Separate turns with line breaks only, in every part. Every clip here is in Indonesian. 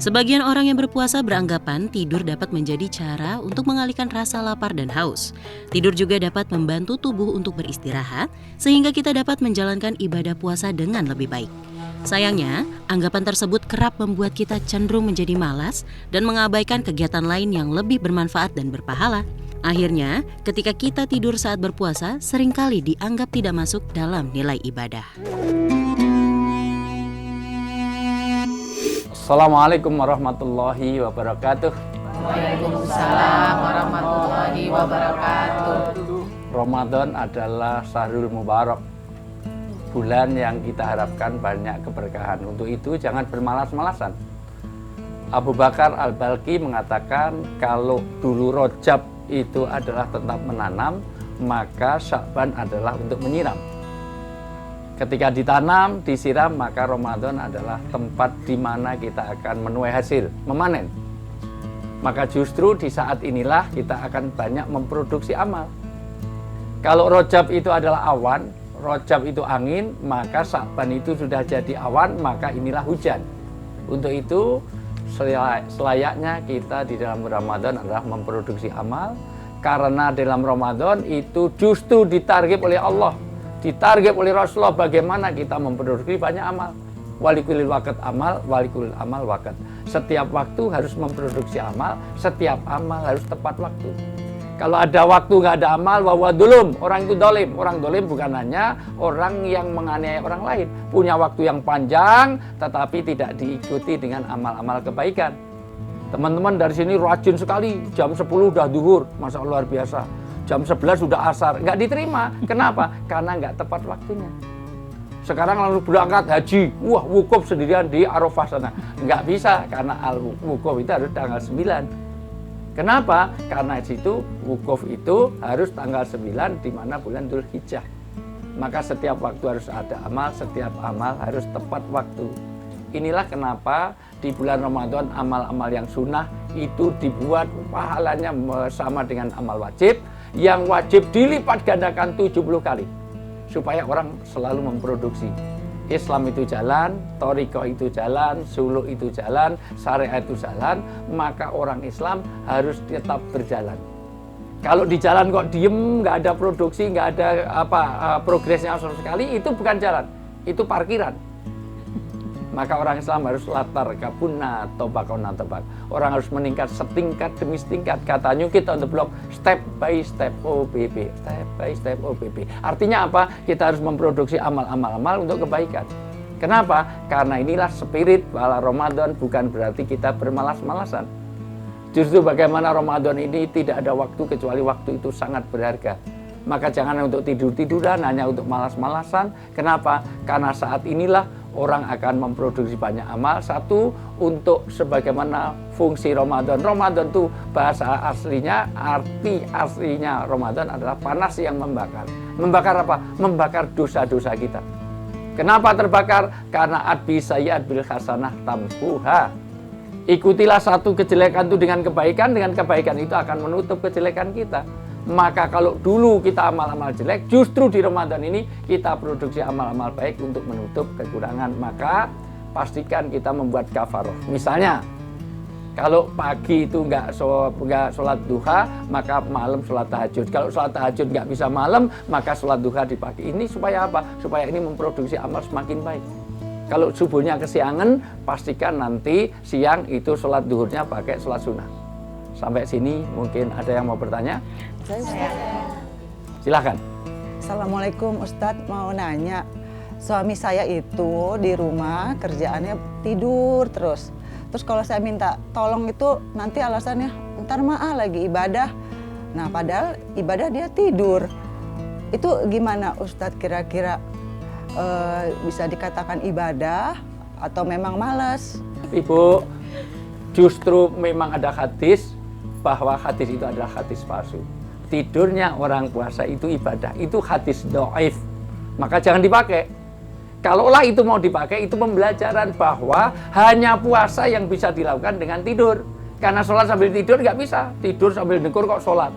Sebagian orang yang berpuasa beranggapan tidur dapat menjadi cara untuk mengalihkan rasa lapar dan haus. Tidur juga dapat membantu tubuh untuk beristirahat, sehingga kita dapat menjalankan ibadah puasa dengan lebih baik. Sayangnya, anggapan tersebut kerap membuat kita cenderung menjadi malas dan mengabaikan kegiatan lain yang lebih bermanfaat dan berpahala. Akhirnya, ketika kita tidur saat berpuasa, seringkali dianggap tidak masuk dalam nilai ibadah.
Assalamualaikum warahmatullahi wabarakatuh.
Waalaikumsalam warahmatullahi wabarakatuh.
Ramadan adalah Syahrul Mubarak, bulan yang kita harapkan banyak keberkahan. Untuk itu jangan bermalas-malasan. Abu Bakar Al-Balqi mengatakan kalau dulu Rajab itu adalah tetap menanam, maka Sya'ban adalah untuk menyiram. Ketika ditanam, disiram, maka Ramadan adalah tempat di mana kita akan menuai hasil, memanen. Maka justru di saat inilah kita akan banyak memproduksi amal. Kalau Rajab itu adalah awan, Rajab itu angin, maka Sya'ban itu sudah jadi awan, maka inilah hujan. Untuk itu, selayaknya kita di dalam Ramadan adalah memproduksi amal, karena dalam Ramadan itu justru ditarget oleh Allah, ditarget oleh Rasulullah bagaimana kita memproduksi banyak amal. Walikulil waqt amal, walikulil amal waqt. Setiap waktu harus memproduksi amal, setiap amal harus tepat waktu. Kalau ada waktu nggak ada amal, wawa dulum, orang itu dolim. Orang dolim bukan hanya orang yang menganiaya orang lain, punya waktu yang panjang, tetapi tidak diikuti dengan amal-amal kebaikan. Teman-teman dari sini rajin sekali, jam 10 udah duhur, masa luar biasa. Jam 11 sudah asar, nggak diterima. Kenapa? Karena nggak tepat waktunya. Sekarang lalu berangkat haji, wah wukuf sendirian di Arafah sana. Nggak bisa, karena wukuf itu harus tanggal 9. Kenapa? Karena situ wukuf itu harus tanggal 9 di mana bulan Dzulhijjah. Maka setiap waktu harus ada amal, setiap amal harus tepat waktu. Inilah kenapa di bulan Ramadan amal-amal yang sunnah itu dibuat pahalanya sama dengan amal wajib. Yang wajib dilipat gandakan 70 kali supaya orang selalu memproduksi. Islam itu jalan, Thariqah itu jalan, Suluk itu jalan, Syariat itu jalan, maka orang Islam harus tetap berjalan. Kalau di jalan kok diem, nggak ada produksi, nggak ada progresnya sama sekali, itu bukan jalan, itu parkiran. Maka orang Islam harus latar kabuna tobakona tobak. Orang harus meningkat setingkat demi setingkat. Katanya kita on the block, step by step OBB, step by step OBB. Artinya apa? Kita harus memproduksi amal-amal untuk kebaikan. Kenapa? Karena inilah spirit bahwa Ramadan bukan berarti kita bermalas-malasan. Justru bagaimana Ramadan ini tidak ada waktu kecuali waktu itu sangat berharga. Maka jangan untuk tidur-tiduran, hanya untuk malas-malasan. Kenapa? Karena saat inilah orang akan memproduksi banyak amal. Satu, untuk sebagaimana fungsi Ramadan. Ramadan itu bahasa aslinya, arti aslinya Ramadan adalah panas yang membakar. Membakar apa? Membakar dosa-dosa kita. Kenapa terbakar? Karena adbi sayyat bil hasanah tampuha. Ikutilah satu kejelekan itu dengan kebaikan itu akan menutup kejelekan kita. Maka kalau dulu kita amal-amal jelek, justru di Ramadan ini kita produksi amal-amal baik untuk menutup kekurangan. Maka pastikan kita membuat kafaroh. Misalnya, kalau pagi itu nggak sholat duha, maka malam sholat tahajud. Kalau sholat tahajud nggak bisa malam, maka sholat duha di pagi. Ini supaya apa? Supaya ini memproduksi amal semakin baik. Kalau subuhnya kesiangan, pastikan nanti siang itu sholat duhurnya pakai sholat sunnah. Sampai sini mungkin ada yang mau bertanya? Silahkan.
Assalamualaikum Ustadz, mau nanya. Suami saya itu di rumah kerjaannya tidur terus. Terus kalau saya minta tolong itu nanti alasannya ntar lagi ibadah. Nah padahal ibadah dia tidur. Itu gimana Ustadz kira-kira bisa dikatakan ibadah atau memang malas?
Ibu, justru memang ada hadis bahwa hadis itu adalah hadis palsu. Tidurnya orang puasa itu ibadah, itu hadis dhaif. Maka jangan dipakai. Kalaulah itu mau dipakai, itu pembelajaran bahwa hanya puasa yang bisa dilakukan dengan tidur. Karena sholat sambil tidur nggak bisa. Tidur sambil nekur kok sholat.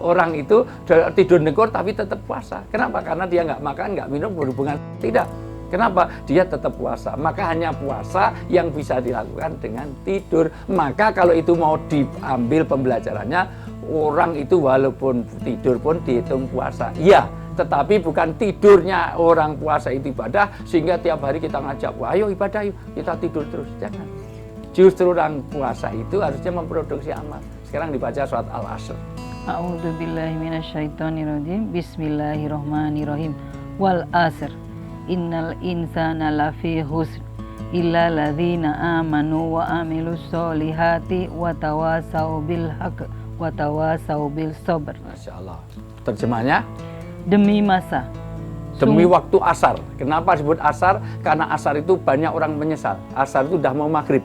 Orang itu tidur nekur tapi tetap puasa. Kenapa? Karena dia nggak makan, nggak minum, berhubungan. Tidak. Kenapa? Dia tetap puasa. Maka hanya puasa yang bisa dilakukan dengan tidur. Maka kalau itu mau diambil pembelajarannya, orang itu walaupun tidur pun dihitung puasa. Iya, tetapi bukan tidurnya orang puasa itu ibadah, sehingga tiap hari kita ngajak, wah ayo ibadah yuk, kita tidur terus. Jangan. Justru orang puasa itu harusnya memproduksi amal. Sekarang dibaca surat Al-Asr.
A'udzubillahi minasyaitonirrajim. Bismillahirrahmanirrahim. Wal asr. Innal insana lafi khusr illa ladzina amanu wa amilus solihati wa tawasau bil haqq wa tawasau bil sabr.
Masya Allah. Terjemahnya?
Demi masa.
Demi waktu asar. Kenapa disebut asar? Karena asar itu banyak orang menyesal. Asar itu udah mau maghrib.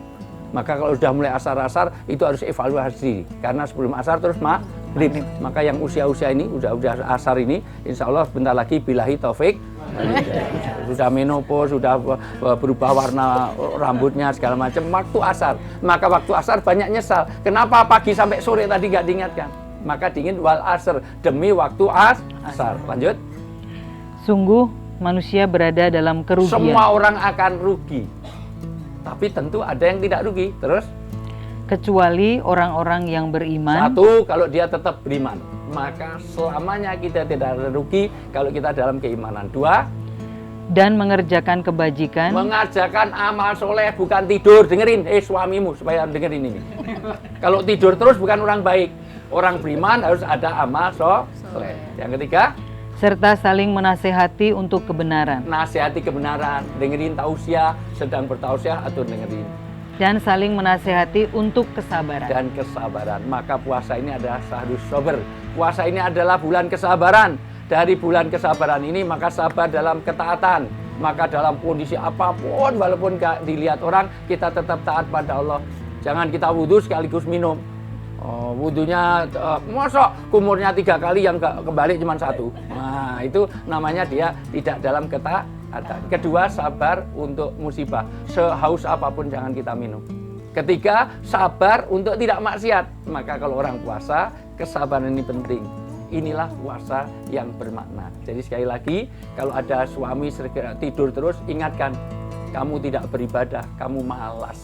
Maka kalau sudah mulai asar-asar itu harus evaluasi. Karena sebelum asar terus maghrib. Maka yang usia-usia ini, udah asar ini, insya Allah bentar lagi billahi taufik. Sudah menopause, sudah berubah warna rambutnya segala macam. Waktu asar. Maka waktu asar banyak nyesal. Kenapa pagi sampai sore tadi nggak diingatkan? Maka diingin wal asr, demi waktu asar. Lanjut.
Sungguh manusia berada dalam kerugian.
Semua orang akan rugi. Tapi tentu ada yang tidak rugi. Terus?
Kecuali orang-orang yang beriman.
Satu, kalau dia tetap beriman, maka selamanya kita tidak rugi kalau kita dalam keimanan. Dua,
dan mengerjakan kebajikan.
mengerjakan amal soleh, bukan tidur. Dengerin, suamimu supaya dengerin ini. Kalau tidur terus bukan orang baik. Orang beriman harus ada amal soleh. Yang ketiga,
serta saling menasehati untuk kebenaran.
nasihati kebenaran. Dengerin tausiah, sedang bertausiah atau dengerin.
Dan saling menasehati untuk kesabaran.
Dan kesabaran. Maka puasa ini adalah syahrus sabr. Puasa ini adalah bulan kesabaran. Dari bulan kesabaran ini maka sabar dalam ketaatan. Maka dalam kondisi apapun, walaupun gak dilihat orang, kita tetap taat pada Allah. Jangan kita wudhu sekaligus minum. Wudhunya mosok kumurnya 3 kali, yang kembali cuma 1. Nah itu namanya dia tidak dalam ketaatan. Kedua, sabar untuk musibah. Sehaus apapun jangan kita minum. Ketiga, sabar untuk tidak maksiat. Maka kalau orang puasa, kesabaran ini penting. Inilah puasa yang bermakna. Jadi sekali lagi, kalau ada suami tidur terus, ingatkan, kamu tidak beribadah, kamu malas.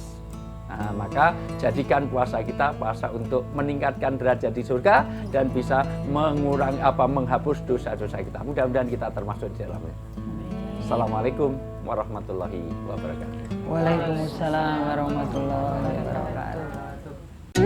Nah, maka jadikan puasa kita puasa untuk meningkatkan derajat di surga dan bisa mengurangi menghapus dosa-dosa kita. Mudah-mudahan kita termasuk di dalamnya. Assalamualaikum warahmatullahi wabarakatuh.
Waalaikumsalam warahmatullahi wabarakatuh.